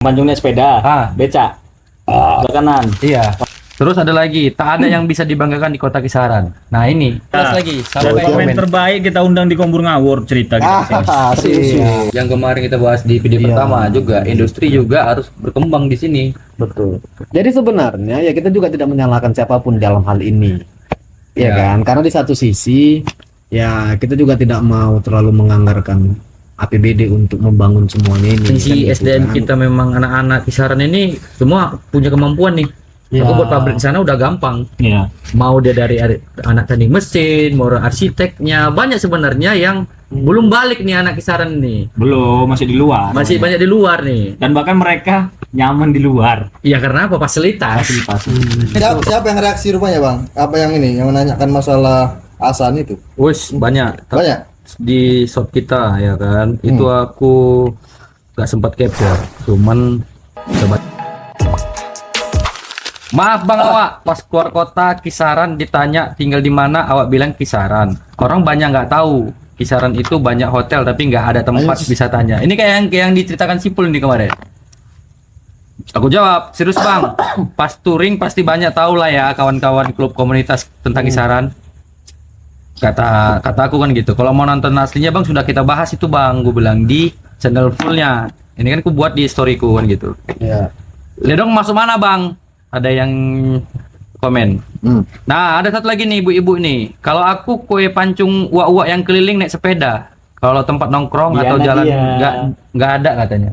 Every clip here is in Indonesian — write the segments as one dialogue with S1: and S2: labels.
S1: Panjungnya sepeda, beca, sebelah kanan.
S2: Iya. Terus ada lagi, tak ada yang bisa dibanggakan di kota kisaran. Nah ini, plus lagi, sampai
S1: Komen terbaik kita undang di Kombur Ngawur cerita kita.
S2: Iya. Yang kemarin kita bahas di video pertama juga, industri juga harus berkembang di sini.
S3: Betul. Jadi sebenarnya ya kita juga tidak menyalahkan siapapun dalam hal ini, ya kan? Karena di satu sisi ya kita juga tidak mau terlalu menganggarkan APBD untuk membangun semuanya ini.
S2: Si
S3: kan,
S2: SDM
S3: kan?
S2: kita memang anak-anak kisaran ini semua punya kemampuan nih.
S3: Ya.
S2: Aku buat pabrik di sana udah gampang.
S1: Iya.
S2: Mau dia dari anak teknik mesin, mau arsiteknya, banyak sebenarnya yang belum balik nih anak kisaran nih.
S1: Belum, masih di luar.
S2: Masih banyak di luar nih.
S1: Dan bahkan mereka nyaman di luar.
S2: Iya karena apa? Fasilitas.
S4: Siapa yang reaksi rupanya bang? Apa yang ini yang menanyakan masalah Asan itu?
S2: Wes banyak.
S4: Banyak.
S2: Di shop kita ya kan. Itu aku gak sempat capture. Cuman coba. Maaf bang awak, pas keluar kota kisaran ditanya tinggal di mana, awak bilang kisaran. Orang banyak nggak tahu kisaran itu banyak hotel tapi nggak ada tempat wisatanya. Ini kayak yang diceritakan Sipul ini kemarin. Aku jawab serius bang, pas touring pasti banyak tahu lah ya kawan-kawan klub komunitas tentang kisaran. Kata aku kan gitu. Kalau mau nonton aslinya bang sudah kita bahas itu bang, gue bilang di channel fullnya. Ini kan aku buat di storyku kan gitu.
S4: Iya.
S2: Lihat dong masuk mana bang? Ada yang komen. Nah, ada satu lagi nih ibu-ibu nih. Kalau aku kue pancung uak-uak yang keliling naik sepeda. Kalau tempat nongkrong atau jalan nggak ada katanya.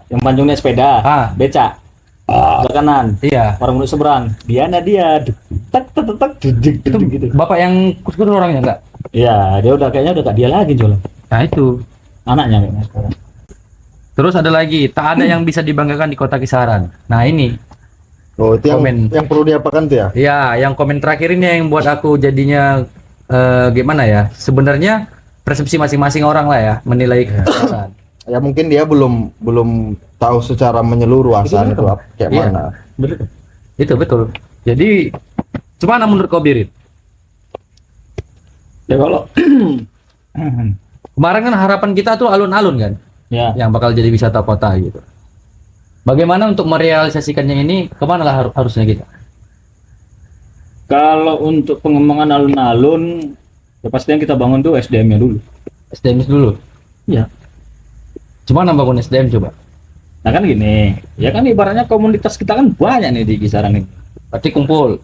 S1: Yang panjungnya sepeda, beca, sebelah kanan.
S2: Iya.
S1: Orang menurut seberang. Dia. Tak
S2: Itu
S1: gitu.
S2: bapak yang kus-kus orangnya enggak?
S1: Iya, dia udah kayaknya udah gak dia lagi jualan.
S2: Nah itu.
S1: Anaknya kayaknya sekarang.
S2: Terus ada lagi, tak ada yang bisa dibanggakan di kota kisaran. Nah ini.
S4: Oh itu
S2: Komen.
S4: yang perlu diapakan tuh ya?
S2: Iya, yang komen terakhir ini yang buat aku jadinya gimana ya? Sebenarnya persepsi masing-masing orang lah ya menilai kisaran.
S4: Ya mungkin dia belum tahu secara menyeluruh Asan itu kayak
S2: Iya.
S4: mana.
S2: Itu betul. Jadi gimana menurut kau Birit?
S1: Ya kalau
S2: Kemarin kan harapan kita tuh alun-alun kan,
S1: ya
S2: yang bakal jadi wisata kota gitu. Bagaimana untuk merealisasikannya ini? Kemana lah harusnya kita?
S1: kalau untuk pengembangan alun-alun, ya pasti yang kita bangun tuh SDM-nya dulu.
S2: SDM dulu.
S1: Iya.
S2: Cuma bangun SDM coba.
S1: Nah kan gini, ya kan ibaratnya komunitas kita kan banyak nih di kisaran ini.
S2: Berarti kumpul.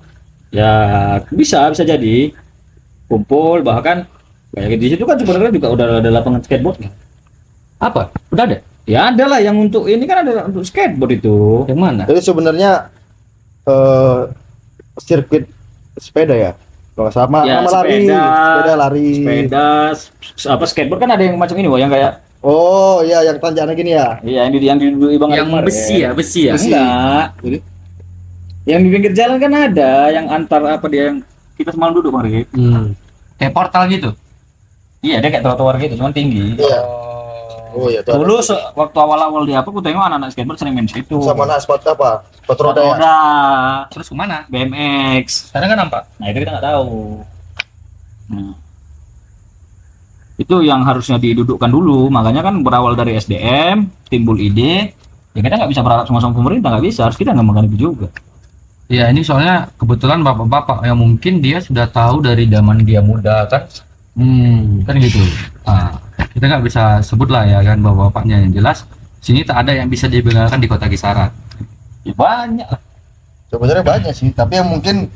S1: Ya bisa jadi kumpul, bahkan kayak di situ kan sebenarnya juga udah ada lapangan skateboard kan?
S2: Apa? Udah ada?
S1: Ya ada lah yang untuk ini kan ada untuk skateboard itu.
S2: Yang mana?
S4: Jadi sebenarnya sirkuit sepeda ya. Kalau sama
S1: Ya,
S4: lari, sepeda lari.
S1: Sepeda, apa skateboard kan ada yang macam ini, yang kayak
S4: Oh iya yang tanjakan gini ya.
S1: iya yang di Bang
S2: Yang
S1: kemarin.
S2: besi ya?
S1: Enggak.
S4: Jadi
S1: Yang di pinggir jalan kan ada yang antar apa dia yang kita semalam duduk kemarin.
S2: Kayak portal gitu.
S1: Iya, dia kayak trotoar gitu, cuman tinggi.
S4: iya. Oh iya tuh.
S1: Dulu waktu awal-awal di apa aku tengok anak-anak skateboard sering main situ.
S4: Sama spot apa? Spot roda ya?
S1: roda,
S2: Terus kemana?
S1: BMX.
S2: Sekarang kan nampak.
S1: Nah, itu kita nggak tahu. Nah, itu yang harusnya didudukkan dulu. Makanya kan berawal dari SDM, timbul ide. Ya kita nggak bisa berharap sama pemerintah, nggak bisa. Harus kita ngembangkan itu juga.
S2: Ya ini soalnya kebetulan bapak-bapak yang mungkin dia sudah tahu dari zaman dia muda kan. Kan gitu. Nah, kita nggak bisa sebut lah ya kan bahwa bapaknya yang jelas. Sini tak ada yang bisa dibanggakan di kota kisaran.
S1: Ya banyak lah.
S4: Sebenarnya banyak sih, tapi yang mungkin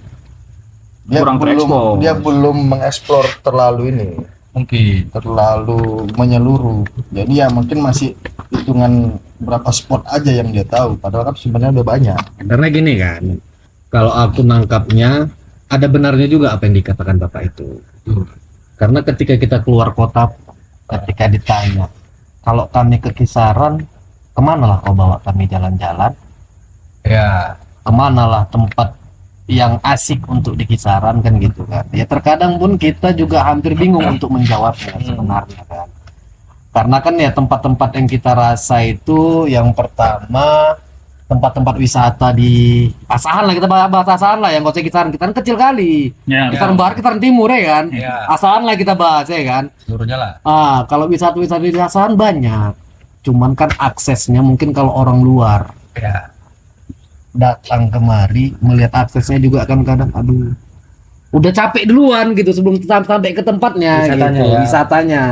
S1: Kurang terekspos.
S4: dia belum mengeksplor terlalu ini,
S2: Mungkin.
S4: terlalu menyeluruh. Jadi ya mungkin masih hitungan berapa spot aja yang dia tahu. Padahal kan sebenarnya udah banyak.
S3: Karena gini kan, kalau aku nangkapnya ada benarnya juga apa yang dikatakan bapak itu. Karena ketika kita keluar kota, ketika ditanya, kalau kami ke kisaran, kemana lah kau bawa kami jalan-jalan?
S2: Ya.
S3: Kemana lah tempat yang asik untuk di kisaran kan gitu kan? Ya terkadang pun kita juga hampir bingung untuk menjawabnya sebenarnya kan. Karena kan ya tempat-tempat yang kita rasa itu yang pertama tempat-tempat wisata di Asahan lah, kita bahas Asahan lah, yang kota kisaran kita kan kecil kali.
S1: Ya,
S3: Kisaran barat, kisaran timur ya kan.
S2: Ya.
S3: Asahan lah kita bahas ya kan.
S2: Seluruhnya lah.
S3: Kalau wisata-wisata di Asahan banyak. Cuman kan aksesnya mungkin kalau orang luar
S2: Ya.
S3: datang kemari melihat aksesnya juga kan kadang aduh udah capek duluan gitu sebelum sampai ke tempatnya
S2: Wisatanya
S3: gitu,
S2: ya.
S3: wisatanya.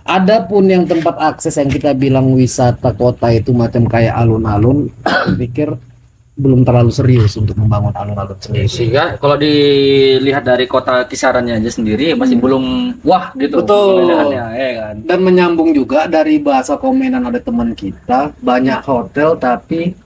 S3: Adapun yang tempat akses yang kita bilang wisata kota itu macam kayak alun-alun, pikir belum terlalu serius untuk membangun alun-alun sendiri.
S2: Sehingga kalau dilihat dari kota kisarannya aja sendiri masih belum wah gitu.
S3: Betul.
S2: pemandangannya, ya kan.
S3: Dan menyambung juga dari bahasa komenan ada teman kita, banyak hotel tapi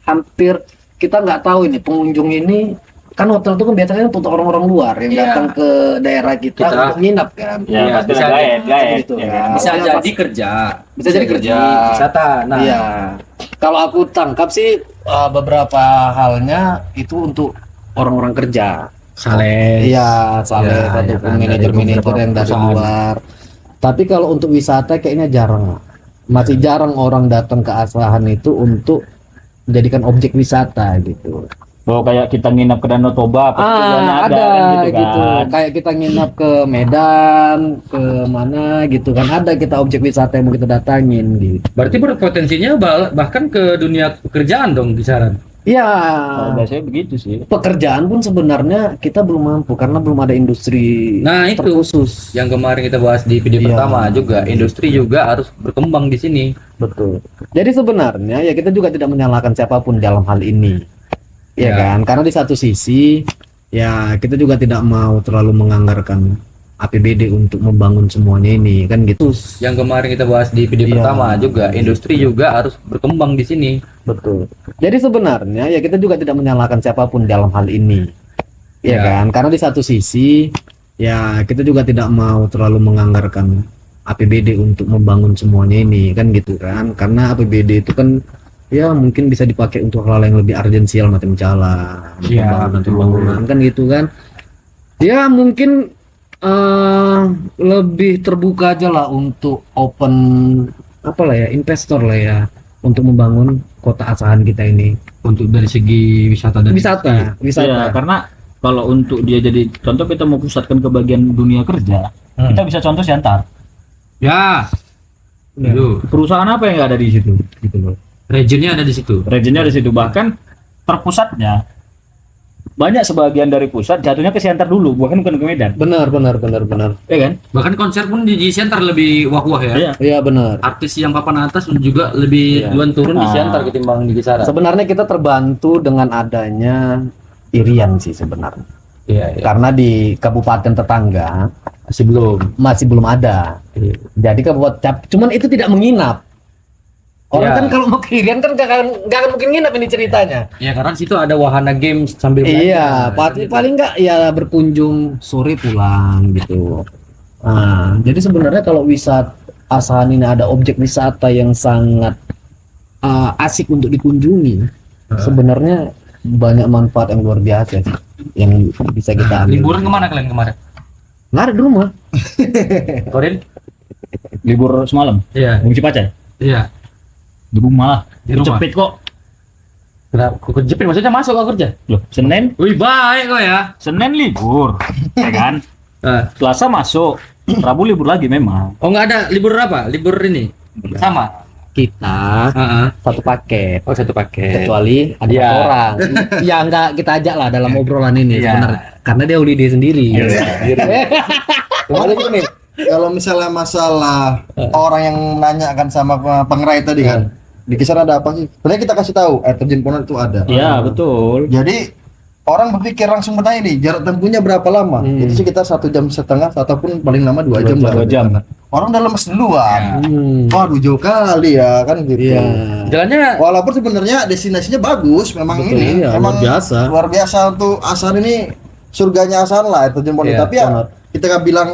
S3: hampir kita nggak tahu ini pengunjung ini kan hotel itu kan biasanya untuk orang-orang luar yang
S2: Iya.
S3: datang ke daerah kita
S2: Kita.
S3: untuk nginap kan.
S1: Ya,
S2: Iya,
S1: pasti
S2: bisa
S1: lah gaet, gaet.
S3: gitu
S1: Ya
S3: kan.
S1: kan?
S2: Bisa
S3: Maksudnya
S2: jadi kerja,
S3: Bisa jadi kerja.
S2: wisata. Nah,
S3: Iya. Kalau aku tangkap sih beberapa halnya itu untuk orang-orang kerja.
S2: sales.
S3: Iya, saleh
S2: Ya,
S3: ataupun
S2: ya kan, dari
S3: manajer-manajer
S2: beberapa
S3: yang dari
S2: perusahaan.
S3: luar. Tapi kalau untuk wisata kayaknya jarang. Masih jarang orang datang ke Asahan itu untuk menjadikan objek wisata gitu.
S1: Oh, kayak kita nginap ke Danau Toba, pasti tujuannya
S3: ada
S1: kan,
S3: gitu.
S1: kan.
S3: Kayak kita nginap ke Medan, ke mana gitu kan ada kita objek wisata yang mau kita datangin gitu.
S2: Berarti berpotensinya bahkan ke dunia pekerjaan dong kisaran.
S3: Iya.
S1: Kalau biasanya begitu sih.
S3: Pekerjaan pun sebenarnya kita belum mampu karena belum ada industri
S2: Nah, itu.
S3: terkhusus.
S2: Yang kemarin kita bahas di video
S3: Iya.
S2: pertama juga, industri juga harus berkembang di sini.
S3: Betul. Jadi sebenarnya ya kita juga tidak menyalahkan siapapun dalam hal ini. Ya
S2: Ya.
S3: kan? Karena di satu sisi ya kita juga tidak mau terlalu menganggarkan APBD untuk membangun semuanya ini kan gitu.
S2: Yang kemarin kita bahas di video
S3: Iya.
S2: pertama juga, industri juga harus berkembang di sini.
S3: Betul. Jadi sebenarnya ya kita juga tidak menyalahkan siapapun dalam hal ini. Ya
S2: Ya.
S3: kan? Karena di satu sisi ya kita juga tidak mau terlalu menganggarkan APBD untuk membangun semuanya ini kan gitu kan. Karena APBD itu kan ya mungkin bisa dipakai untuk hal-hal yang lebih urgensial macam jalan,
S2: Iya,
S3: pembangunan kan gitu kan. Ya mungkin lebih terbuka aja lah untuk open apa lah ya investor lah ya untuk membangun kota Asahan kita ini.
S2: Untuk dari segi wisata dan
S3: Wisata.
S1: Ya, karena kalau untuk dia jadi contoh kita mau pusatkan ke bagian dunia kerja, kita bisa contoh Siantar.
S2: Ya, itu
S1: Perusahaan apa yang nggak ada di situ gitu loh.
S2: regionnya ada di situ.
S1: Regionnya di situ, bahkan terpusatnya banyak sebagian dari pusat jatuhnya ke Siantar dulu, bukan ke Medan,
S3: Benar.
S1: ya kan?
S2: Bahkan konser pun di Siantar lebih wah-wah ya.
S1: Iya.
S3: Iya benar.
S2: Artis yang papan atas juga lebih
S3: Iya.
S2: duluan turun di
S1: Ah.
S2: Siantar ketimbang di kisaran.
S3: Sebenarnya kita terbantu dengan adanya Irian sih sebenarnya.
S2: Iya,
S3: Karena di kabupaten tetangga
S2: masih belum.
S3: masih belum ada.
S2: Iya.
S3: Jadi kabupaten cuman itu tidak menginap. Orang
S2: Iya.
S3: kan kalau mau ke Irian kan gak akan mungkin nginap ini ceritanya.
S2: Ya karena di situ ada wahana games sambil
S3: Iya,
S2: belajar.
S3: paling nggak ya berkunjung sore pulang gitu. Nah, jadi sebenarnya kalau wisata Asahan ini ada objek wisata yang sangat asik untuk dikunjungi. Sebenarnya banyak manfaat yang luar biasa sih yang bisa kita ambil.
S2: Liburan kemana kalian kemarin?
S3: Nggak ada di rumah.
S2: Korin?
S1: Libur semalam,
S2: Iya.
S1: Bung Cipaca,
S2: Iya.
S1: di rumah,
S2: Di rumah.
S1: cepet kok.
S2: Kenapa? Kok kejepit maksudnya masuk kok kerja?
S1: Loh, Senin,
S2: Wih, baik kok ya.
S1: Senin libur, ya kan? Selasa masuk, Rabu libur lagi memang.
S2: Oh, nggak ada libur apa? Libur ini. Sama.
S3: Kita satu paket.
S2: Oh, satu paket.
S3: Kecuali ada
S2: Iya.
S3: satu orang. Ya nggak kita ajak lah dalam obrolan ini
S2: Iya.
S3: sebenarnya. Karena dia holiday sendiri.
S4: Kalau gini, kalau misalnya masalah orang yang nanyakan sama pengerai tadi kan, di kisaran ada apa sih? Sebenarnya kita kasih tahu air terjun Ponor itu ada.
S1: Iya, betul.
S4: Jadi orang berpikir langsung bertanya nih jarak tempuhnya berapa lama? Itu sekitar 1,5 jam ataupun paling lama 2 jam lah.
S1: 2 jam.
S4: Orang udah lemes duluan. Waduh jauh kali ya kan gitu.
S3: Iya.
S2: Jalannya
S4: Walaupun sebenarnya destinasinya bagus, memang
S3: Betul,
S4: ini
S3: iya,
S4: memang luar biasa untuk Asahan ini surganya Asahan lah air terjun Ponor.
S3: Iya,
S4: Tapi ya kita kan bilang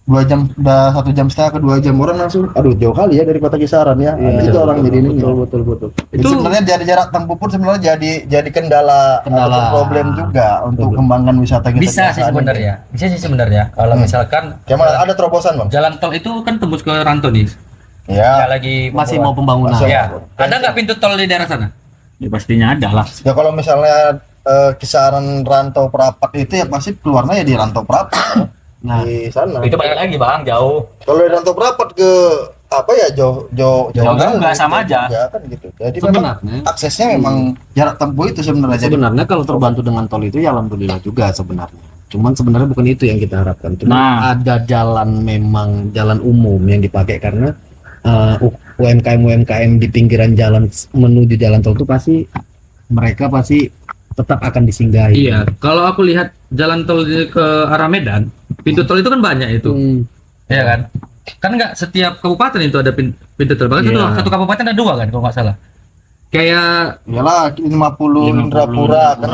S4: 2 jam, udah 1,5 jam ke 2 jam orang langsung, aduh jauh kali ya dari kota kisaran ya. Itu orang jadi ini.
S3: Betul.
S4: Itu sebenarnya jadi jarak tempuh pun sebenarnya jadi kendala atau problem juga untuk kembangkan wisata kita.
S2: bisa
S4: di
S2: sih
S4: Asahan
S2: sebenarnya. Bisa sih sebenarnya. Kalau misalkan
S4: ini. Kayak mana ada terobosan bang?
S2: jalan tol itu kan tembus ke Ranto nih.
S4: Ya.
S2: Lagi
S3: Masih mau pembangunan.
S4: Masih-
S2: Ya. Ada nggak pintu tol di daerah sana?
S1: Ya pastinya ada lah.
S4: Ya kalau misalnya kisaran Rantau Perapat itu ya pasti keluarnya ya di Rantau Perapat.
S3: Nah,
S4: di sana.
S1: Itu balik lagi, Bang, jauh.
S4: Kalau dari Rantau Perapat ke apa ya jauh
S1: Jauh
S4: banget,
S1: juga, sama aja.
S4: juga kan gitu. Jadi memang
S3: Sebenarnya
S4: aksesnya memang jarak tempuh itu sebenarnya. Jadi
S3: sebenarnya kalau terbantu dengan tol itu ya alhamdulillah juga sebenarnya. Cuman sebenarnya bukan itu yang kita harapkan. Cuma
S1: Nah.
S3: ada jalan memang jalan umum yang dipakai karena UMKM di pinggiran jalan menuju jalan tol itu mereka pasti tetap akan disinggahi.
S2: Iya, kalau aku lihat jalan tol ke arah Medan, pintu tol itu kan banyak itu. Iya kan? Kan nggak setiap kabupaten itu ada pintu tol. Bahkan
S1: Iya.
S2: satu kabupaten ada 2 kan kalau nggak salah. Kayak
S4: iyalah 50 Indrapura kan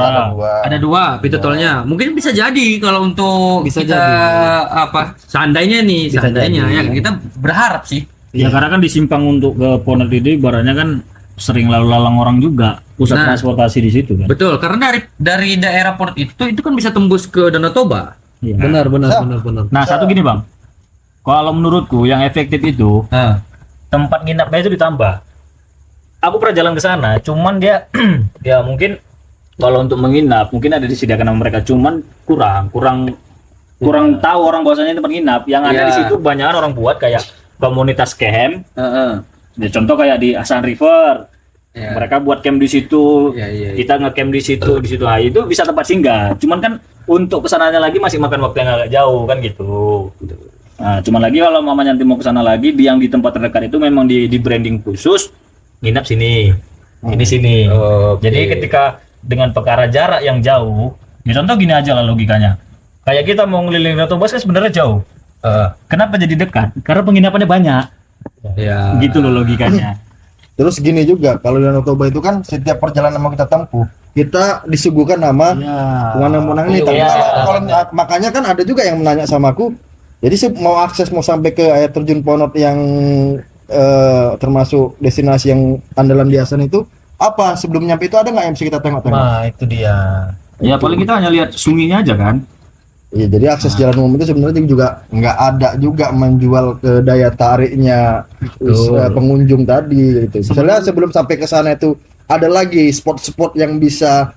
S4: ada
S2: 2 pintu tolnya. Mungkin bisa jadi kalau untuk
S3: Bisa
S2: kita apa seandainya nih,
S3: Bisa
S2: seandainya
S3: jadi.
S2: ya kita berharap sih.
S1: Ya karena kan di simpang untuk ke Ponorogo itu ibaratnya kan sering lalu lalang orang juga, pusat
S2: Nah.
S1: transportasi di situ kan.
S2: Betul, karena dari daerah port itu kan bisa tembus ke Danau Toba.
S1: Iya.
S3: Benar.
S1: Nah, satu gini Bang, kalau menurutku yang efektif itu
S2: Nah,
S1: tempat nginapnya itu ditambah. Aku pernah jalan ke sana, cuman dia ya mungkin kalau untuk menginap mungkin ada disediakan sama mereka, cuman kurang tahu orang bahwasanya tempat nginap. Yang ada
S2: Iya.
S1: di situ banyak orang buat kayak komunitas camp.
S2: heeh.
S1: Ya, contoh kayak di Asan River,
S2: Ya.
S1: mereka buat camp di situ.
S2: Iya.
S1: Kita ngecamp di situ. Nah, itu bisa tempat singgah. Cuman kan untuk kesananya lagi masih makan waktu yang agak jauh kan gitu. Nah, cuman lagi kalau mamanya nanti mau ke sana lagi, yang di tempat terdekat itu memang di branding khusus nginap sini. Ini sini.
S2: Oke.
S1: Jadi ketika dengan perkara jarak yang jauh, ya contoh gini aja lah logikanya. Kayak kita mau ngeliling Ratu Bos kan sebenarnya jauh. Kenapa jadi dekat? Karena penginapannya banyak.
S2: Ya.
S1: Gitu loh logikanya.
S4: Terus gini juga, kalau di Danau Toba itu kan setiap perjalanan mau kita tempuh, kita disuguhkan nama pemenang-pemenang ini. Tapi
S1: Iya.
S4: makanya kan ada juga yang menanya sama aku, jadi mau akses mau sampai ke air terjun Ponot yang termasuk destinasi yang andalan di Asan itu, apa sebelum nyampe itu ada nggak yang bisa kita tengok-tengok?
S3: Nah, itu dia.
S1: Ya paling kita hanya lihat sunginya aja kan.
S4: Iya, jadi akses jalan umum itu sebenarnya juga nggak ada juga menjual ke daya tariknya pengunjung tadi gitu. Misalnya sebelum sampai ke sana itu ada lagi spot-spot yang bisa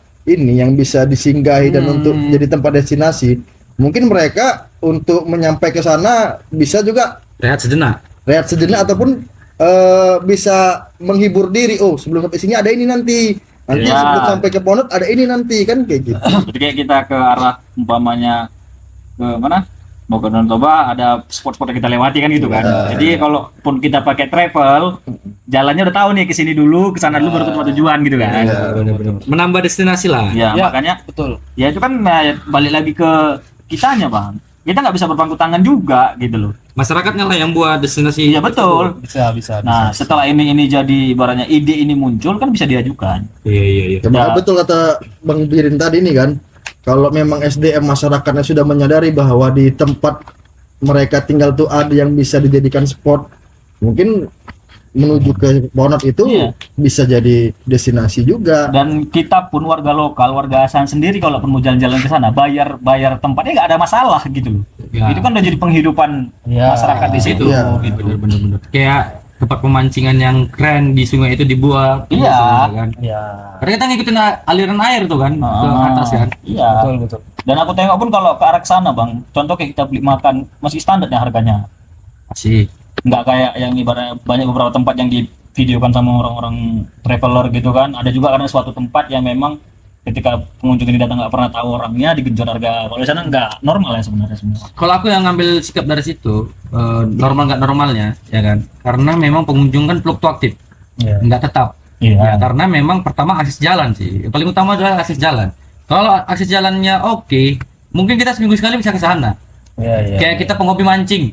S4: disinggahi dan untuk jadi tempat destinasi. Mungkin mereka untuk menyampai ke sana bisa juga
S2: Rehat sejenak.
S4: ataupun bisa menghibur diri. Oh, sebelum sampai sini ada ini nanti. Nanti
S1: Ya.
S4: sebelum sampai ke Ponot ada ini nanti kan kayak gitu.
S1: Jadi kayak kita ke arah umpamanya ke mana? Mau ke Danau Toba ada spot-spot yang kita lewati kan gitu kan. Jadi kalaupun kita pakai travel, jalannya udah tahu nih ke sini dulu, ke sana dulu baru ke tempat tujuan gitu kan.
S2: Menambah destinasi lah.
S1: Ya, makanya
S3: Betul.
S1: ya itu kan balik lagi ke kitanya, Bang. Kita nggak bisa berpangku tangan juga gitu loh.
S2: Masyarakatnya lah yang buat destinasi.
S1: Iya betul.
S3: Bisa.
S1: Nah, setelah ini jadi ibaratnya ide ini muncul kan bisa diajukan.
S2: Iya.
S4: Ya, betul kata Bang Birin tadi nih kan, kalau memang SDM masyarakatnya sudah menyadari bahwa di tempat mereka tinggal tuh ada yang bisa dijadikan spot, mungkin menuju ke Ponot itu
S1: Iya.
S4: bisa jadi destinasi juga.
S1: Dan kita pun warga lokal, warga Asan sendiri kalau mau jalan-jalan ke sana bayar tempatnya nggak ada masalah gitu loh.
S2: Ya.
S1: Itu kan udah jadi penghidupan masyarakat di situ.
S4: Iya.
S1: Gitu.
S2: Bener-bener. Kayak tempat pemancingan yang keren di sungai itu dibuat.
S1: Iya.
S2: Gitu, kan.
S3: Iya.
S2: Karena kita ngikutin aliran air tuh kan ke atas kan.
S1: Iya.
S3: Betul.
S1: Dan aku tengok pun kalau ke arah sana, Bang, contoh kayak kita beli makan masih standarnya harganya.
S2: Masih.
S1: Nggak kayak yang ibaratnya banyak beberapa tempat yang divideokan sama orang-orang traveler gitu kan. Ada juga karena suatu tempat yang memang ketika pengunjung ini datang nggak pernah tahu orangnya digenjot harga. Kalau di sana nggak normal ya sebenarnya.
S2: Kalau aku yang ngambil sikap dari situ normal nggak normalnya ya kan. Karena memang pengunjung kan fluktuatif.
S3: Iya.
S2: Nggak tetap.
S1: Iya.
S2: Ya, karena memang pertama akses jalan sih. Yang paling utama adalah akses jalan. Kalau akses jalannya oke, mungkin kita seminggu sekali bisa ke sana.
S3: Iya.
S2: Kayak kita penghobi mancing,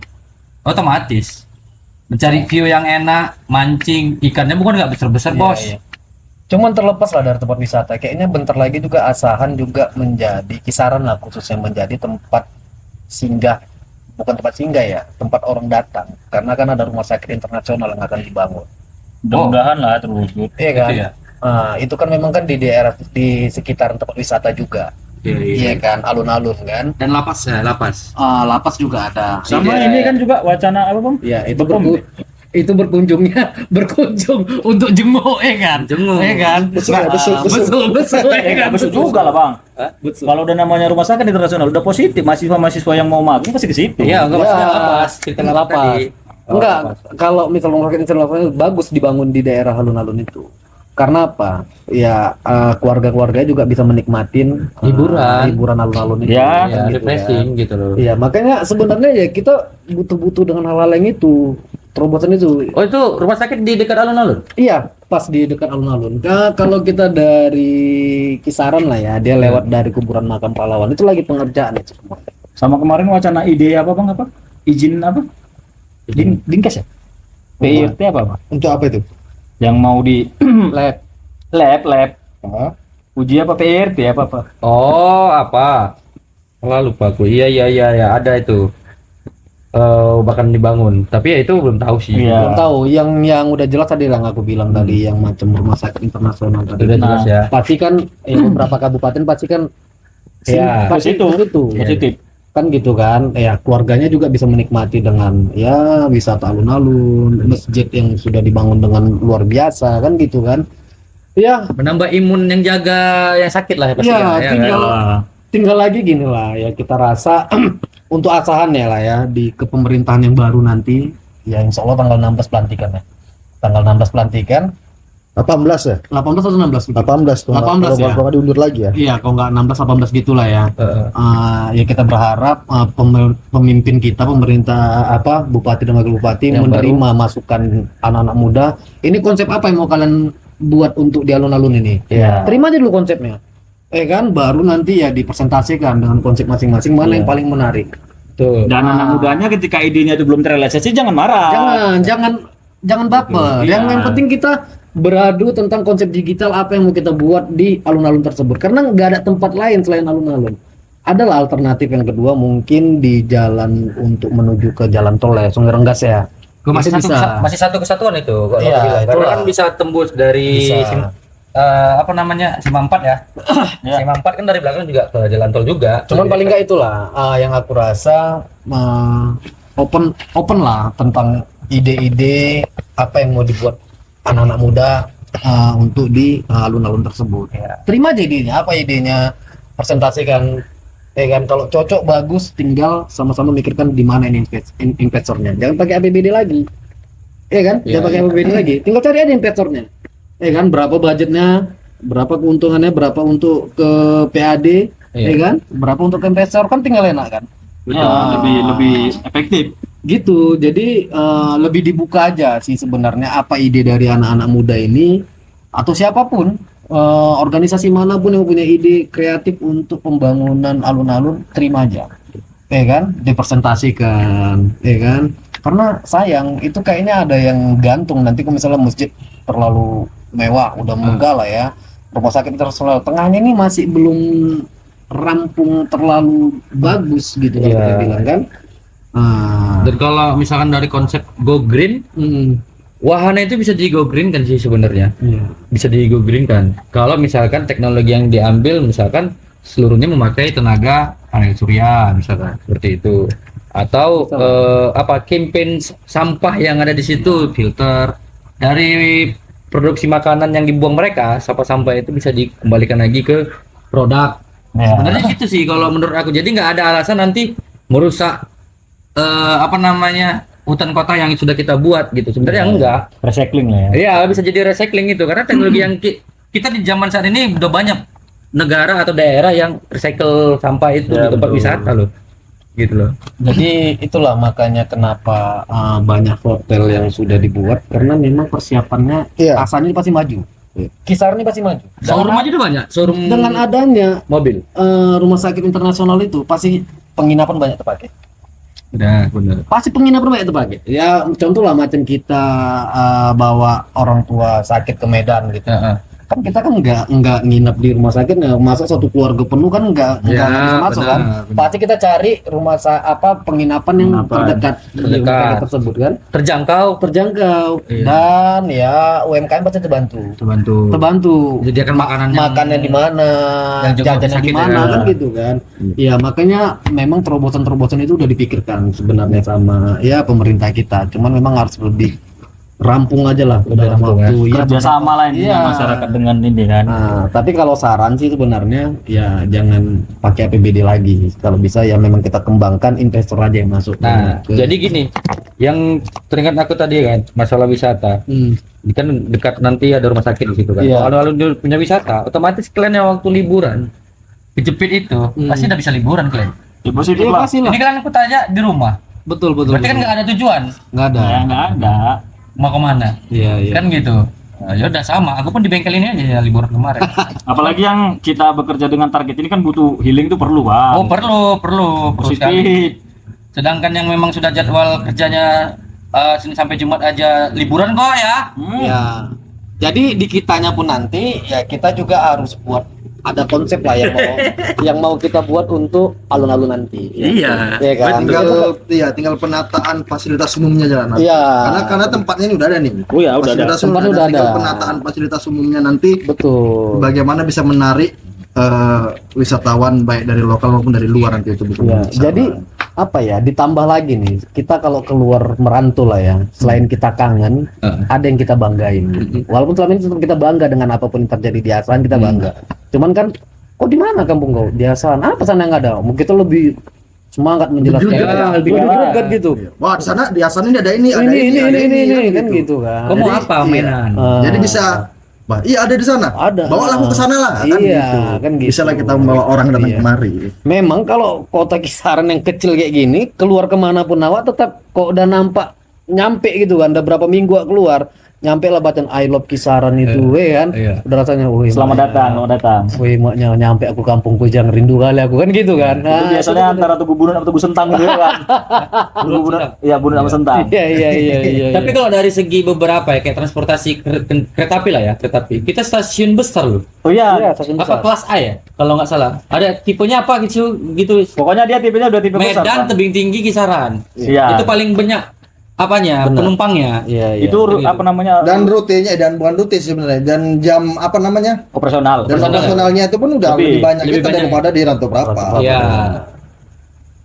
S2: otomatis mencari view yang enak, mancing ikannya bukan nggak besar-besar bos.
S3: Iya. Cuman terlepas lah dari tempat wisata, kayaknya bentar lagi juga Asahan juga menjadi kisaran lah, khususnya menjadi tempat singgah, bukan tempat singgah ya, tempat orang datang, karena kan ada rumah sakit internasional yang akan dibangun.
S1: Mudah-mudahan lah terwujud.
S3: Iya kan?
S2: Iya.
S3: Nah, itu kan memang kan di daerah di sekitaran tempat wisata juga. Iya kan, alun-alun kan.
S2: Dan lapas ya, lapas.
S3: Lapas juga ada.
S1: Sama
S3: Iya.
S1: ini kan juga wacana apa, Bang?
S3: Ya, itu
S1: Bekom.
S3: itu berkunjung untuk jenguk ya kan.
S2: Jenguk.
S3: Ya kan?
S4: Besul,
S3: Nah,
S4: besul.
S3: besul ya kan.
S1: Betul juga lah, Bang.
S3: Betul.
S1: Kalau udah namanya rumah sakit internasional udah positif, mahasiswa yang mau magang pasti ke situ.
S2: Iya, enggak
S3: Iya,
S2: maksudnya lapas.
S3: cerita lapas.
S2: Tadi.
S3: Enggak, kalau misal rumah sakit internasional bagus dibangun di daerah alun-alun itu. Karena apa? Ya keluarga-keluarga juga bisa menikmatin hiburan alun-alun itu.
S1: Ya,
S2: Ya,
S3: gitu
S2: refreshing gitu loh.
S3: Iya, makanya sebenarnya ya kita butuh-butuh dengan hal-hal yang itu, terobosan itu.
S2: Oh, itu rumah sakit di dekat alun-alun?
S3: Iya, pas di dekat alun-alun. Nah, kalau kita dari Kisaran lah ya, dia lewat dari kuburan makam pahlawan itu lagi pengerjaan itu semua.
S1: Sama kemarin wacana ide apa bang apa? Izin apa? Dinkes ya? PIRT apa?
S4: Untuk apa itu?
S1: Yang mau di
S2: Lab.
S1: lab
S4: Ah,
S1: uji apa PIRT apa?
S2: Oh, apa? Lalu lupa aku. Iya, ada itu. Bahkan dibangun. Tapi ya itu belum tahu sih.
S1: Iya.
S3: Belum tahu, yang udah jelas tadi yang aku bilang tadi, yang macam rumah sakit internasional tadi.
S2: Udah jelas ya.
S3: Pasti kan beberapa kabupaten pasti kan
S2: Ya,
S3: pasti
S1: positif.
S3: itu.
S1: Positif.
S3: Kan gitu kan, ya keluarganya juga bisa menikmati dengan ya wisata alun-alun, masjid yang sudah dibangun dengan luar biasa kan gitu kan. Ya,
S2: Menambah imun yang jaga yang sakit lah ya pasti.
S3: ya
S2: ya
S3: tinggal
S1: Ah,
S3: tinggal lagi gini lah ya, kita rasa untuk asahannya lah ya di kepemerintahan yang baru nanti, ya insya Allah tanggal 16 pelantikan ya. Tanggal 16 pelantikan,
S4: 18 ya?
S3: 18 atau 16 gitu.
S4: 18 tuh.
S3: 18 ya?
S4: Kalau diundur lagi ya.
S3: Iya, kalau nggak 16 18 gitulah ya.
S2: Heeh.
S3: Ya kita berharap pemimpin kita, pemerintah apa bupati dan wakil bupati
S2: Yang
S3: menerima masukan anak-anak muda. Ini konsep apa yang mau kalian buat untuk di alun-alun ini?
S1: Iya.
S3: Terima aja dulu konsepnya. Kan baru nanti ya dipresentasikan dengan konsep masing-masing mana yang paling menarik.
S2: Tuh.
S1: Dan anak mudanya ketika idenya itu belum terrealisasi jangan marah.
S3: Jangan baper.
S1: Iya.
S3: Yang penting kita beradu tentang konsep digital apa yang mau kita buat di alun-alun tersebut. Karena nggak ada tempat lain selain alun-alun. Adalah alternatif yang kedua mungkin di jalan untuk menuju ke jalan tol ya, Sungai Renggas ya.
S2: Masih
S3: Itu
S2: masih satu kesatuan itu kalau
S3: Iya,
S2: aku bilang. Karena
S3: itulah.
S2: kan bisa tembus dari
S3: Bisa.
S2: apa namanya? Sima 4 ya.
S1: Ya.
S2: Sima 4 kan dari belakang juga ke jalan tol juga.
S3: Cuman paling nggak itulah yang aku rasa open lah tentang ide-ide apa yang mau dibuat anak-anak muda untuk di alun-alun tersebut.
S2: Ya.
S3: Terima aja idenya, apa idenya, presentasikan. Kan kalau cocok bagus, tinggal sama-sama mikirkan di mana ini investornya. Jangan pakai APBD lagi. Kan?
S2: Ya,
S3: Jangan pakai APBD lagi. Tinggal cari aja investornya. Kan? Berapa budgetnya, berapa keuntungannya, berapa untuk ke PAD,
S2: Iya.
S3: kan? Berapa untuk ke investor, kan tinggal enak kan?
S1: Ya, lebih efektif.
S3: Gitu. Jadi lebih dibuka aja sih sebenarnya apa ide dari anak-anak muda ini atau siapapun organisasi manapun yang punya ide kreatif untuk pembangunan alun-alun, terima aja. Kan? Dipresentasikan, kan? Karena sayang itu kayaknya ada yang gantung nanti kalau misalnya masjid terlalu mewah, udah megah lah ya. Rumah sakit internasional tengahnya ini masih belum rampung terlalu bagus gitu kalau
S2: Iya.
S3: kita bilang kan.
S2: Dan kalau misalkan dari konsep go green, wahana itu bisa di go green kan sih sebenarnya.
S3: Iya.
S2: Bisa di go green kan. Kalau misalkan teknologi yang diambil misalkan seluruhnya memakai tenaga panel surya misalkan seperti itu. Atau campaign sampah yang ada di situ, filter dari produksi makanan yang dibuang mereka, sampah-sampah itu bisa dikembalikan lagi ke produk.
S1: Ya.
S2: Sebenarnya gitu sih kalau menurut aku. Jadi nggak ada alasan nanti merusak hutan kota yang sudah kita buat gitu. Sebenarnya enggak.
S1: Recycling lah ya.
S2: Iya, bisa jadi recycling itu karena teknologi yang kita di zaman saat ini udah banyak negara atau daerah yang recycle sampah itu
S1: Ya,
S2: di tempat
S1: betul.
S2: wisata loh. Gitu loh.
S3: Jadi itulah makanya kenapa banyak hotel yang sudah dibuat karena memang persiapannya
S4: Iya.
S3: asalnya pasti maju. Kisaran ini pasti maju.
S2: Showroom aja udah banyak, showroom
S3: Dengan adanya
S2: mobil.
S3: rumah sakit internasional itu pasti penginapan banyak terpakai.
S2: Udah, benar.
S3: Pasti penginapan banyak terpakai. Ya contoh lah macam kita bawa orang tua sakit ke Medan gitu. Kan kita kan nggak nginap di rumah sakit, nggak masuk satu keluarga penuh kan nggak
S2: Ya,
S3: bisa masuk
S2: benar,
S3: kan.
S2: benar.
S3: Pasti kita cari penginapan yang
S1: Penginapan.
S3: terdekat di rumah
S2: Terdekat.
S3: sakit tersebut kan.
S2: Terjangkau. Iya.
S3: Dan ya UMKM pasti terbantu
S2: Menyediakan makanan yang
S3: makannya di mana,
S2: yang juga
S3: jajannya
S2: sakit
S3: di mana
S2: ya.
S3: kan gitu kan. Ya makanya memang terobosan-terobosan itu udah dipikirkan sebenarnya sama ya pemerintah kita. Cuman memang harus lebih rampung aja lah dalam
S2: rampung,
S3: waktu ya.
S1: Kerja sama lah intinya
S3: Iya.
S1: masyarakat dengan ini kan.
S3: Nah, tapi kalau saran sih sebenarnya ya jangan pakai APBD lagi. Kalau bisa ya memang kita kembangkan investor aja yang masuk.
S2: Nah, jadi gini, yang teringat aku tadi kan masalah wisata. Ini kan dekat nanti ada rumah sakit di situ kan.
S3: Iya.
S2: Kalau alun punya wisata, otomatis kalian yang waktu liburan kejepit itu pasti udah bisa liburan kalian.
S1: Ya positif
S3: Iya,
S1: lah.
S3: pasti lah.
S2: Ini kan aku tanya di rumah.
S3: Betul.
S2: Berarti kan nggak ada tujuan
S3: nggak ada.
S1: Ya nggak ada.
S2: mau kemana.
S3: Iya.
S2: Kan gitu. Ya udah sama, aku pun di bengkel ini aja ya liburan kemarin.
S1: Apalagi yang kita bekerja dengan target ini kan butuh healing tuh perlu Bang.
S2: Oh perlu sekali.
S1: Positif.
S2: Sedangkan yang memang sudah jadwal kerjanya Senin sampai Jumat aja liburan kok ya.
S3: Ya. Jadi di kitanya pun nanti ya kita juga harus buat ada konsep lah yang mau kita buat untuk alun-alun nanti.
S2: Iya.
S3: Iya kan?
S4: Tinggal penataan fasilitas umumnya jalan.
S3: Iya.
S4: Karena tempatnya ini udah ada nih.
S1: Oh ya udah ada.
S4: Fasilitas
S3: Tempat
S4: umum
S3: udah ada.
S4: Tinggal penataan fasilitas umumnya nanti
S3: Betul.
S4: bagaimana bisa menarik wisatawan baik dari lokal maupun dari luar nanti itu
S3: Ya, jadi apa ya? Ditambah lagi nih, kita kalau keluar merantau lah ya, selain kita kangen, ada yang kita banggain. Walaupun selama ini tetap kita bangga dengan apapun yang terjadi di Asahan, kita bangga. Cuman kan, kok di mana kampung kau? Di Asahan, apa sana yang ada? Mungkin kita lebih semangat menjelaskan, lebih greget gitu.
S4: Wah, di Asahan ini ada ini, ada
S3: Ini kan gitu kan.
S2: Kamu
S4: Jadi,
S2: apa
S4: iya.
S2: mainan?
S4: Jadi bisa, iya ada di sana.
S3: Ada.
S4: Bawalah aku ke sana lah, kan
S3: Iya,
S4: gitu.
S3: kan gitu.
S4: Bisa lah kita membawa orang datang
S3: Iya.
S4: kemari.
S3: Memang kalau kota kisaran yang kecil kayak gini, keluar kemanapun awak tetap kok udah nampak nyampe gitu kan, udah berapa minggu awak keluar, nyampe lah bacaan I love kisaran itu, kan?
S2: Iya.
S3: Udah rasanya, wih,
S1: Selamat datang.
S3: wih, maknya nyampe aku kampungku jangan rindu kali aku kan gitu kan.
S1: Itu biasanya antara tugu bunun atau tugu sentang gitu kan. Tugu bunun, ya bunun sama sentang.
S3: Iya.
S2: Tapi kalau dari segi beberapa ya kayak transportasi kereta api lah ya, kereta api. Kita stasiun besar loh.
S1: Oh iya.
S3: stasiun
S2: Apa
S3: besar.
S2: kelas A ya? Kalau nggak salah. Ada tipenya apa gitu gitu.
S1: Pokoknya dia tipenya udah tipe besar.
S2: Medan
S1: Bang.
S2: tebing tinggi kisaran.
S1: Iya.
S2: Itu paling banyak apanya?
S3: Benar.
S2: Penumpangnya.
S3: Iya.
S1: Itu
S2: Gitu.
S1: apa namanya?
S4: Dan rutenya dan bukan rute sebenarnya, dan jam apa namanya?
S1: Operasional.
S4: Dan operasionalnya itu pun udah lebih banyak
S2: lebih
S4: kita
S2: banyak.
S4: daripada di Rantau Berapa.
S2: Iya.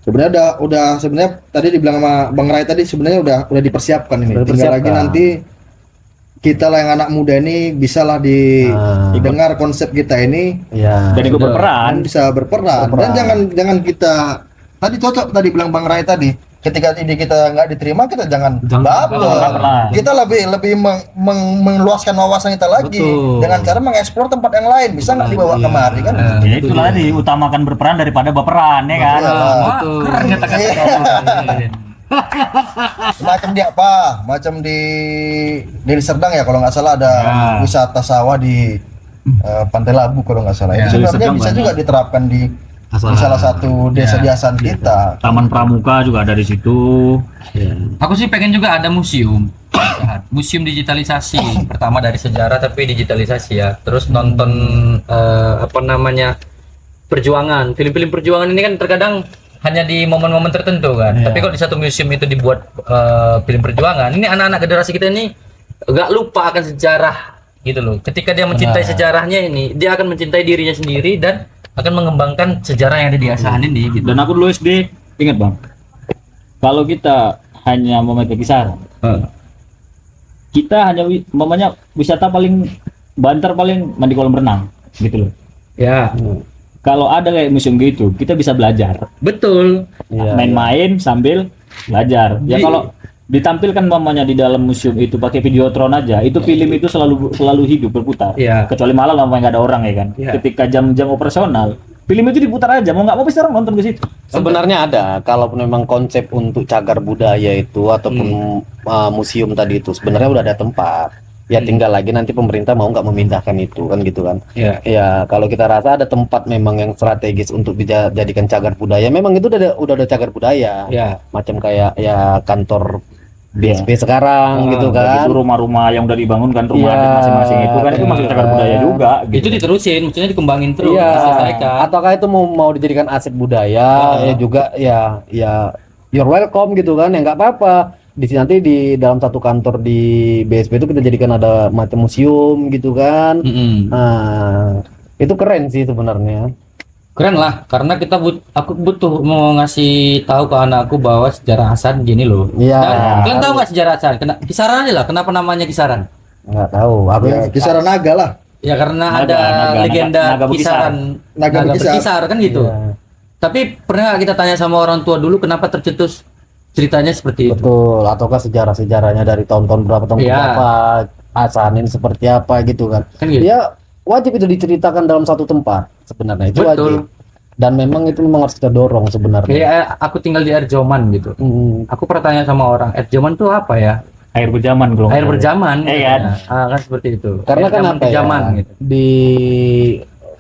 S4: Sebenarnya udah sebenarnya tadi dibilang sama Bang Rai tadi sebenarnya udah dipersiapkan ini.
S3: Udah
S4: Tinggal lagi
S3: dipersiapkan.
S4: nanti kita lah yang anak muda ini bisalah didengar konsep kita ini
S3: Iya.
S1: Dan ikut berperan.
S4: dan bisa berperan. Dan jangan kita tadi cocok tadi bilang Bang Rai tadi. Ketika ide kita nggak diterima kita jangan baper.
S1: baper.
S4: Kita lebih meluaskan wawasan kita lagi
S3: Betul.
S4: dengan cara mengeksplor tempat yang lain. Bisa nggak dibawa kemari kan?
S1: Ya itu tadi utamakan berperan daripada baperan ya kan.
S4: Iyalah.
S2: Wah, keren kata-kata kamu.
S4: Macam di apa? Macam di Deli Serdang ya kalau nggak salah ada wisata sawah di Pantai Labu kalau nggak salah. Itu
S1: Deli
S4: sebenarnya
S1: Serdang
S4: bisa
S1: banyak.
S4: juga diterapkan di salah satu desa di Asahan kita.
S1: Taman Pramuka juga ada di situ.
S2: Aku sih pengen juga ada museum. Museum digitalisasi. Pertama dari sejarah tapi digitalisasi ya. Terus nonton apa namanya? Perjuangan. Film-film perjuangan ini kan terkadang hanya di momen-momen tertentu kan. Tapi kalau di satu museum itu dibuat film perjuangan, ini anak-anak generasi kita ini nggak lupa akan sejarah gitu loh. Ketika dia mencintai sejarahnya ini, dia akan mencintai dirinya sendiri dan akan mengembangkan sejarah yang ada di Asahan ini gitu.
S1: Dan aku dulu SD ingat Bang. Kalau kita hanya memakai kisaran, kita hanya mamanya wisata paling banter paling mandi kolam renang gitu loh.
S2: Ya,
S1: Kalau ada kayak museum gitu, kita bisa belajar.
S2: betul.
S3: Iya.
S1: Main-main sambil belajar. Ya
S2: Jadi-
S1: kalau ditampilkan mamanya di dalam museum itu pakai videotron aja, itu film itu selalu hidup berputar.
S2: Iya.
S1: Kecuali malam mamanya nggak ada orang ya kan.
S2: Iya.
S1: Ketika jam-jam operasional, film itu diputar aja. Mau nggak mau pasti orang nonton ke situ.
S3: Sebenarnya ada, kalau memang konsep untuk cagar budaya itu ataupun museum tadi itu sebenarnya udah ada tempat. Ya tinggal lagi nanti pemerintah mau nggak memindahkan itu kan gitu kan.
S2: Ya.
S3: Ya kalau kita rasa ada tempat memang yang strategis untuk dijadikan cagar budaya, memang itu udah ada cagar budaya.
S2: Ya.
S3: Macam kayak ya kantor BSP sekarang gitu kan.
S1: Itu rumah-rumah yang udah dibangun kan rumah
S3: Iya.
S1: adat masing-masing itu kan itu masuk cagar budaya juga. Gitu.
S2: Itu diterusin, maksudnya dikembangin terus,
S3: Iya.
S2: diselesaikan.
S3: Ataukah itu mau dijadikan aset budaya ya juga ya you're welcome gitu kan, ya nggak apa-apa. Nanti di dalam satu kantor di BSP itu kita jadikan ada macam museum gitu kan.
S2: Mm-mm.
S3: Nah, itu keren sih sebenarnya.
S2: Keren lah, karena aku butuh mau ngasih tahu ke anakku bahwa sejarah Hasan gini loh.
S3: Iya.
S2: Dan kalian tahu nggak sejarah Hasan? Kisaran aja lah, kenapa namanya kisaran?
S3: Nggak tahu. Aku
S4: Ya, kisaran naga lah.
S2: Ya karena
S1: Naga,
S2: ada
S1: naga,
S2: legenda
S1: naga berkisar.
S2: kisaran,
S4: Naga berkisar.
S2: berkisar kan gitu.
S3: Iya.
S2: Tapi pernah nggak kita tanya sama orang tua dulu kenapa tercetus ceritanya seperti itu?
S3: Betul, ataukah sejarah-sejarahnya dari tahun-tahun berapa tahun
S2: Iya.
S3: berapa, Hasan ini seperti apa gitu kan.
S2: Kan gitu.
S3: Ya wajib itu diceritakan dalam satu tempat sebenarnya, itu
S2: Betul.
S3: wajib. Dan memang itu memang harus kita dorong sebenarnya.
S2: Kayak aku tinggal di Erjoman gitu. Aku pernah tanya sama orang, Erjoman tuh apa ya?
S1: Air berjaman kalau
S2: Air berjaman.
S1: Iya kan?
S2: Kan seperti itu.
S3: Karena
S2: Air
S3: kan
S2: zaman
S3: apa ya,
S2: berjaman, gitu.
S3: di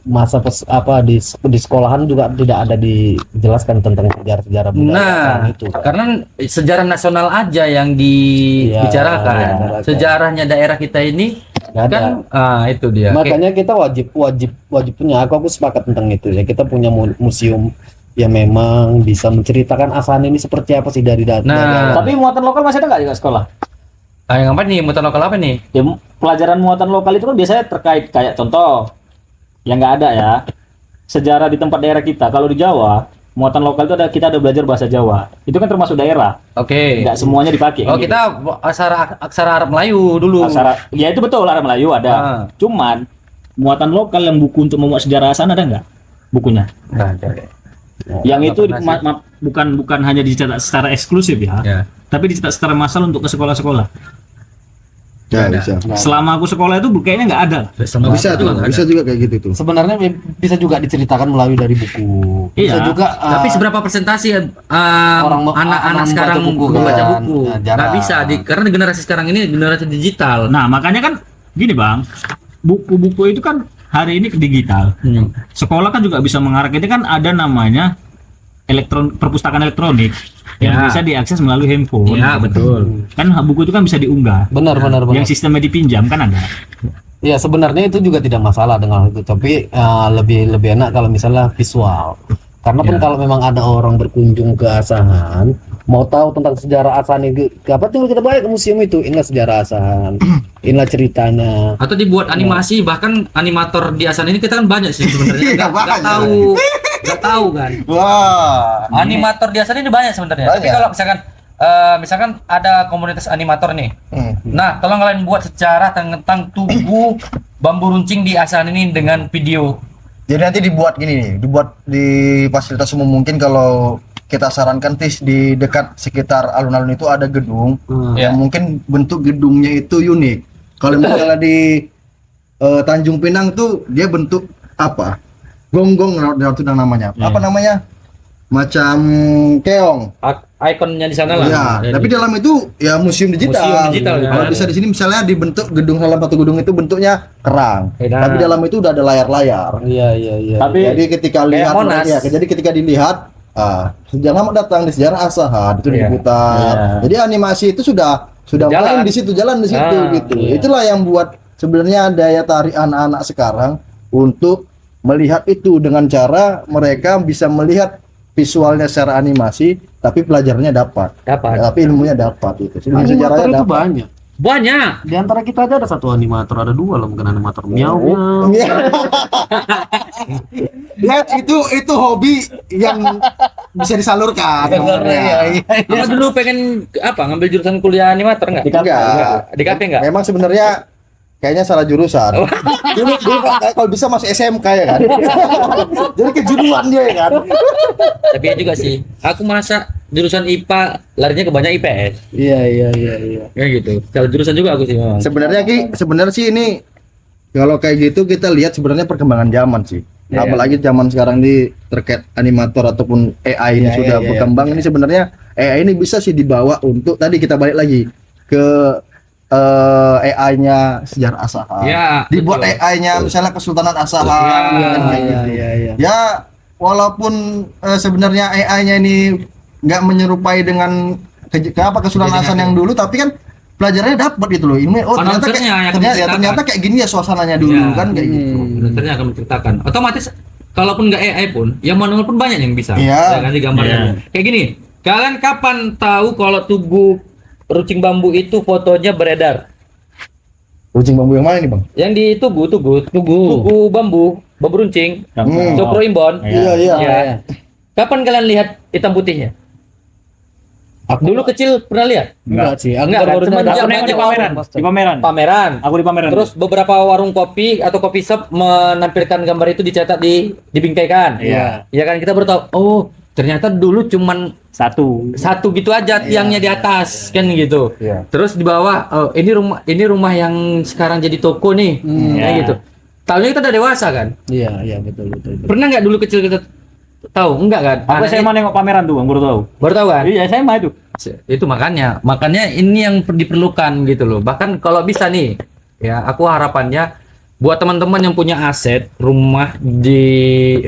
S3: masa di sekolahan juga tidak ada dijelaskan tentang sejarah-sejarah budaya
S2: Nah,
S3: itu.
S2: karena sejarah nasional aja yang
S3: Iya,
S2: dibicarakan.
S3: dibicarakan.
S2: Sejarahnya daerah kita ini
S3: Nggak ada.
S2: kan itu dia.
S3: Makanya kita wajib punya. Aku sepakat tentang itu ya. Kita punya museum yang memang bisa menceritakan Hasan ini seperti apa sih dari
S2: Nah,
S3: awal.
S1: Tapi muatan lokal masih ada nggak di sekolah?
S2: yang apa nih mutan lokal apa nih?
S1: Ya, pelajaran muatan lokal itu kan biasanya terkait kayak contoh yang nggak ada ya, sejarah di tempat daerah kita. Kalau di Jawa muatan lokal itu kita ada belajar bahasa Jawa, itu kan termasuk daerah,
S2: Oke.
S1: nggak semuanya dipakai.
S2: Oh,
S1: gitu.
S2: kita aksara Arab Melayu dulu.
S1: Ya itu betul, Arab Melayu ada.
S2: Ah.
S1: Cuman muatan lokal yang buku untuk memuat sejarah Hasan ada nggak bukunya?
S2: Nggak ada.
S1: Yang
S2: nggak
S1: itu
S2: pernah sih.
S1: bukan hanya dicetak secara eksklusif ya,
S2: Ya.
S1: tapi dicetak secara massal untuk ke sekolah-sekolah.
S4: Ya,
S2: Ada.
S4: bisa.
S1: Selama aku sekolah itu kayaknya nggak ada.
S4: Bisa tuh, bisa juga kayak gitu tuh.
S3: Sebenarnya bisa juga diceritakan melalui dari buku. Bisa
S1: Iya.
S3: juga
S2: Tapi seberapa persentase
S3: orang
S2: anak-anak
S3: membaca
S2: sekarang
S3: buku
S2: membaca
S3: kan?
S2: buku?
S3: Nah,
S2: Nggak
S3: jarang.
S2: bisa karena generasi sekarang ini generasi digital.
S1: Nah makanya kan gini bang, buku-buku itu kan hari ini ke digital. Sekolah kan juga bisa mengarah, itu kan ada namanya perpustakaan elektronik yang
S2: Ya.
S1: bisa diakses melalui handphone.
S2: Iya betul.
S1: Kan buku itu kan bisa diunggah.
S3: benar.
S1: Yang sistemnya dipinjam kan ada.
S3: Ya sebenarnya itu juga tidak masalah dengan itu, tapi lebih enak kalau misalnya visual. Karena pun
S2: Ya.
S3: kalau memang ada orang berkunjung ke Asahan, mau tahu tentang sejarah Asahan itu, apa tinggal kita balik ke museum itu, inilah sejarah Asahan, inilah ceritanya.
S2: Atau dibuat animasi, bahkan animator di Asan ini kita kan banyak sih sebenarnya nggak
S4: Banyak.
S2: tahu kan.
S4: Wah.
S2: Animator di Asan ini banyak sebenarnya. Tapi
S4: Banyak.
S2: kalau misalkan ada komunitas animator nih. Nah, tolong kalian buat sejarah tentang tubuh bambu runcing di Asan ini dengan video.
S4: Jadi nanti dibuat gini nih, dibuat di fasilitas umum. Mungkin kalau kita sarankan di dekat sekitar alun-alun itu ada gedung
S2: Ya.
S4: yang mungkin bentuk gedungnya itu unik. Kalau misalnya di Tanjung Pinang tuh dia bentuk apa? Gonggong itu namanya.
S2: Ya.
S4: Apa namanya? Macam keong.
S2: Ikonnya di sana lah.
S4: Ya,
S2: Jadi,
S4: tapi dalam itu ya museum digital.
S2: Museum digital, ya.
S4: Kalau bisa di sini misalnya dibentuk gedung, salah satu gedung itu bentuknya kerang.
S2: Nah.
S4: Tapi dalam itu udah ada layar-layar.
S3: Iya.
S1: Tapi
S4: Jadi ketika
S2: kayak
S4: lihat
S2: Monas.
S4: ya, jadi ketika dilihat sejarah datang di sejarah Asahan itu
S2: Iya.
S4: diputar.
S2: Iya.
S4: Jadi animasi itu sudah
S2: Jalan.
S4: main di situ, jalan di situ
S2: Ah,
S4: gitu.
S2: iya.
S4: Itulah yang buat sebenarnya daya tarik anak-anak sekarang untuk melihat itu dengan cara mereka bisa melihat visualnya secara animasi, tapi pelajarannya dapat. Tapi ilmunya dapat itu. Ilmu
S3: Animator
S4: sejarahnya
S3: itu
S4: dapat.
S3: banyak.
S2: banyak.
S3: Di antara kita aja ada satu animator, ada dua loh mungkin animator. Miau
S4: Oh,
S3: miau.
S4: iya. Ya itu hobi yang bisa disalurkan.
S3: Iya.
S2: Apa dulu pengen ngambil jurusan kuliah animator enggak? Di kafe enggak?
S4: Memang sebenarnya kayaknya salah jurusan. Dulu kalau bisa masuk SMK ya kan. Jadi kejuruan dia ya kan.
S2: Tapi ya juga sih. Aku merasa jurusan IPA larinya ke banyak IPS.
S3: Iya.
S2: Kayak gitu. Kalau jurusan juga aku sih memang.
S4: Sebenarnya sih ini kalau kayak gitu kita lihat sebenarnya perkembangan zaman sih.
S2: Iya.
S4: Apalagi zaman sekarang di terkait animator ataupun AI ini
S3: Iya,
S4: sudah
S3: iya,
S4: berkembang. Ini sebenarnya AI ini bisa sih dibawa untuk tadi kita balik lagi ke AI-nya sejarah Asahan.
S2: Ya,
S4: Dibuat
S2: betul.
S4: AI-nya misalnya Kesultanan Asahan.
S2: Iya,
S4: kan kayak gitu.
S3: Iya.
S4: Ya walaupun sebenarnya AI-nya ini nggak menyerupai dengan Kesultanan Hasan yang dulu, tapi kan pelajarannya dapat gitu loh. Ini
S2: Announcernya yang menceritakan.
S4: ternyata kayak gini ya suasananya dulu
S2: Ya.
S4: kan kayak gitu.
S2: Announcernya akan menceritakan. Otomatis kalaupun nggak AI pun, yang manual pun banyak yang bisa.
S4: Iya.
S2: Ya, ganti gambarnya. Kayak gini. Kalian kapan tahu kalau tubuh runcing bambu itu fotonya beredar?
S4: Runcing bambu yang mana nih bang?
S2: Yang di Tugu bambu runcing. Cokro Imbon.
S4: Iya.
S2: Ya. Kapan kalian lihat hitam putihnya? Dulu kecil pernah lihat?
S3: Enggak sih, aku
S2: Enggak,
S3: baru
S2: semenjak
S1: Aku nengok di pameran. Di pameran.
S2: pameran.
S1: Aku di pameran.
S2: Terus beberapa warung kopi atau kopi shop menampilkan gambar itu dicetak dibingkaikan.
S1: Iya.
S2: Ya kan kita baru tahu, oh ternyata dulu cuman
S1: Satu.
S2: satu gitu aja tiangnya di atas kan gitu.
S4: Iya.
S2: Terus di bawah, oh ini rumah yang sekarang jadi toko nih, kayak
S1: Iya.
S2: gitu. Tahunya kita udah dewasa kan?
S3: Iya, betul.
S2: Pernah nggak dulu kecil kita tahu? Enggak kan?
S1: Aku SMA nengok pameran tuh, Bang, baru tahu.
S2: Baru tahu kan?
S1: Iya, SMA itu.
S2: Itu makanya ini yang diperlukan gitu loh. Bahkan kalau bisa nih, ya aku harapannya buat teman-teman yang punya aset rumah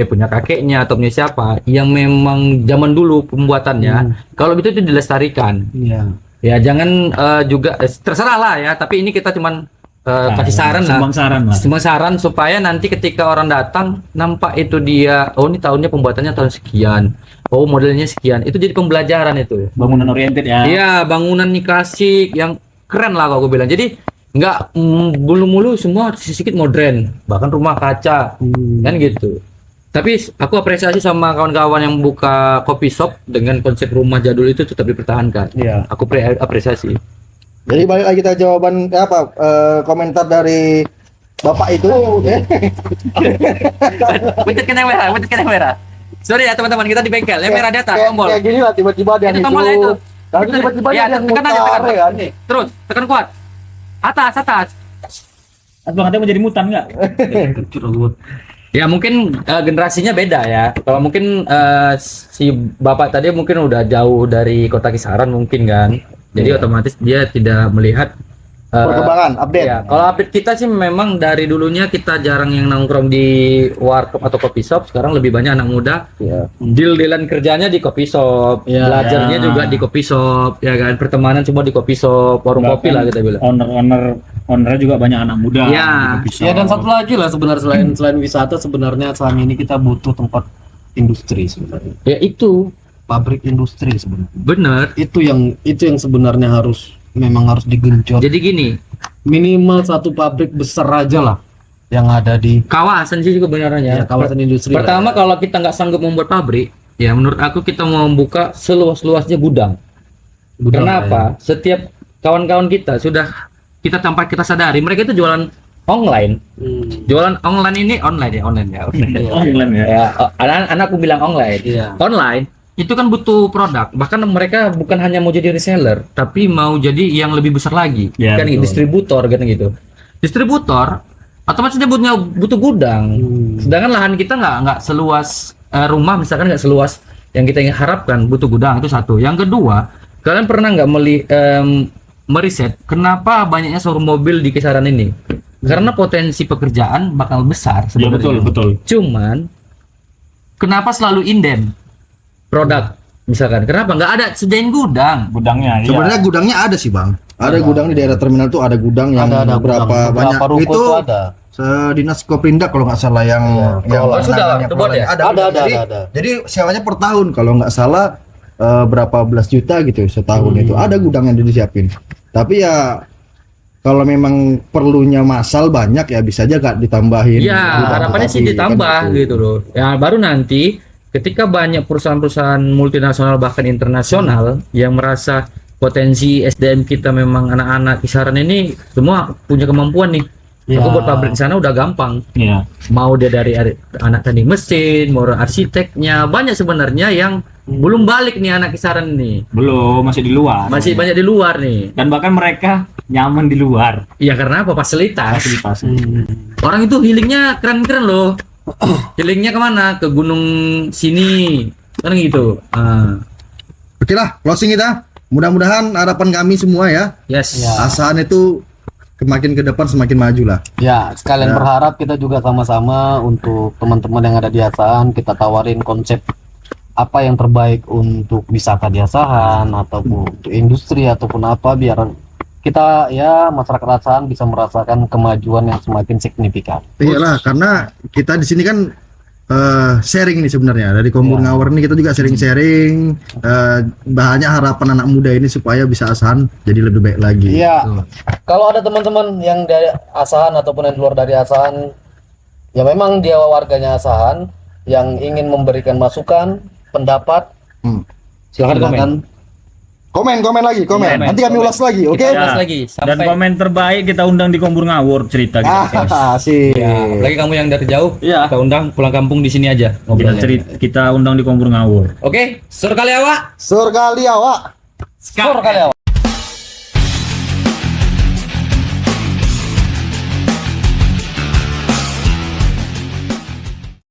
S2: punya kakeknya atau punya siapa yang memang zaman dulu pembuatannya, kalau gitu itu dilestarikan.
S3: Iya.
S2: Ya jangan juga terserah lah ya, tapi ini kita cuman kasih saran lah.
S1: Sumbang saran lah.
S2: Cuma saran supaya nanti ketika orang datang nampak itu dia, oh ini tahunnya pembuatannya tahun sekian, oh modelnya sekian, itu jadi pembelajaran itu.
S1: Bangunan oriented ya.
S2: Iya, bangunan nih klasik yang keren lah kalau aku bilang. Jadi nggak mulu-mulu semua sedikit modern, bahkan rumah kaca kan gitu. Tapi aku apresiasi sama kawan-kawan yang buka coffee shop dengan konsep rumah jadul itu tetap dipertahankan.
S3: Iya.
S2: Aku apresiasi.
S4: Jadi balik lagi kita jawaban komentar dari bapak itu.
S2: Pencet yang merah. Sorry ya teman-teman, kita di bengkel. Yang merah di atas tombol.
S4: Kayak gini lah tiba-tiba ada
S2: Itu tombolnya itu.
S4: Tapi tiba-tiba
S2: Ya,
S4: ada yang
S2: tekan aja,
S4: mutar
S2: tekan.
S4: ya kan.
S2: Terus tekan kuat. Atas.
S1: Bang, ada mau jadi mutan enggak?
S2: Ya mungkin generasinya beda ya. Kalau mungkin si bapak tadi mungkin udah jauh dari kota Kisaran mungkin kan. Jadi otomatis dia tidak melihat
S4: Perkembangan, update.
S2: ya, kalau update kita sih memang dari dulunya kita jarang yang nongkrong di warkop atau kopi shop. Sekarang lebih banyak anak muda.
S4: Iya.
S2: Deal-dealan kerjanya di kopi shop,
S3: Ya,
S2: belajarnya
S1: ya.
S2: juga di kopi shop, ya kan. Pertemanan semua di kopi shop, warung
S1: Bahkan
S2: kopi lah kita bilang.
S1: Ownernya juga banyak anak muda.
S2: Ya.
S3: Ya, dan satu lagi lah sebenarnya selain wisata, sebenarnya selama ini kita butuh tempat industri sebenarnya.
S2: Ya itu
S3: Pabrik industri sebenarnya.
S2: bener.
S3: Itu yang sebenarnya memang harus digenjot.
S2: Jadi gini,
S3: Minimal satu pabrik besar aja lah yang ada di
S2: kawasan sih juga benerannya.
S3: kawasan industri.
S2: Pertama
S3: lah ya.
S2: kalau kita nggak sanggup membuat pabrik, ya menurut aku kita mau membuka seluas-luasnya gudang.
S3: Gudang,
S2: Kenapa? Setiap kawan-kawan kita sudah tanpa kita sadari mereka itu jualan online. Jualan online ya.
S1: Online ya.
S2: Ya, anak-anakku bilang online.
S3: Iya.
S2: Online itu kan butuh produk. Bahkan mereka bukan hanya mau jadi reseller, tapi mau jadi yang lebih besar lagi.
S1: Ya,
S2: kan
S1: betul.
S2: distributor kan gitu. Distributor otomatis dia butuh gudang. Sedangkan lahan kita nggak seluas rumah, misalkan nggak seluas yang kita harapkan, butuh gudang. Itu satu. Yang kedua, kalian pernah nggak meriset kenapa banyaknya showroom mobil di kisaran ini? Karena potensi pekerjaan bakal besar
S1: Ya,
S2: sebenarnya.
S1: betul.
S2: Cuman kenapa selalu inden produk? Misalkan kenapa nggak ada sediain gudang?
S1: Gudangnya. Iya.
S4: Sebenarnya gudangnya ada sih bang. Ada gudang di daerah terminal tuh ada gudang yang
S3: ada
S4: berapa
S3: gudang.
S4: banyak
S3: Beberapa ruko
S4: itu
S3: tuh ada.
S4: Dinas Koprindak kalau nggak salah yang
S3: Oh,
S2: sudah,
S4: penanganannya
S2: itu buat ya?
S4: ada.
S3: Ada.
S4: Jadi sewanya per tahun kalau nggak salah berapa belas juta gitu setahun itu ada gudang yang disiapin. Tapi ya kalau memang perlunya massal banyak ya bisa aja Kak ditambahin.
S2: Iya,
S4: gudang
S2: harapannya sih
S4: tetapi,
S2: ditambah
S4: kan
S2: gitu loh. Ya baru nanti ketika banyak perusahaan-perusahaan multinasional bahkan internasional yang merasa potensi SDM kita memang anak-anak kisaran ini semua punya kemampuan nih. Aku buat pabrik di sana udah gampang.
S1: Iya.
S2: Mau dia dari anak teknik mesin, mau arsiteknya, banyak sebenarnya yang belum balik nih anak kisaran nih.
S1: Belum, masih di luar.
S2: Masih banyak di luar nih.
S1: Dan bahkan mereka nyaman di luar.
S2: Iya karena apa? Fasilitas.
S1: Fasilitas.
S2: Orang itu healingnya keren-keren loh. Healingnya kemana? Ke gunung sini. Kan gitu.
S4: Oke lah, closing kita. Mudah-mudahan harapan kami semua ya.
S2: Yes.
S3: Ya.
S4: Asahan itu semakin ke depan semakin maju lah.
S3: Ya, sekalian berharap kita juga sama-sama untuk teman-teman yang ada di Asahan kita tawarin konsep apa yang terbaik untuk wisata di Asahan ataupun untuk industri ataupun apa biar kita ya masyarakat Asahan bisa merasakan kemajuan yang semakin signifikan.
S4: Iyalah, karena kita di sini kan sharing nih sebenarnya dari Kombur Ngawur ini kita juga sharing-sharing banyak harapan anak muda ini supaya bisa Asahan jadi lebih baik lagi.
S3: Iya. Kalau ada teman-teman yang dari Asahan ataupun yang keluar dari Asahan, ya memang dia warganya Asahan yang ingin memberikan masukan, pendapat,
S2: Silakan komen.
S4: Komen lagi, komen.
S1: Komen.
S4: Nanti kami ulas lagi, oke?
S2: Kita ulas lagi
S1: Dan
S2: sampai
S1: komen terbaik kita undang di Kombur Ngawur cerita kita.
S4: Sih.
S2: ya, lagi kamu yang dari jauh,
S1: Iya.
S2: kita undang pulang kampung di sini aja
S1: Kita
S2: ngobrolnya.
S1: kita undang di Kombur Ngawur.
S2: Oke, sur kali awak.
S4: Surga liawa.
S3: skor kali awak.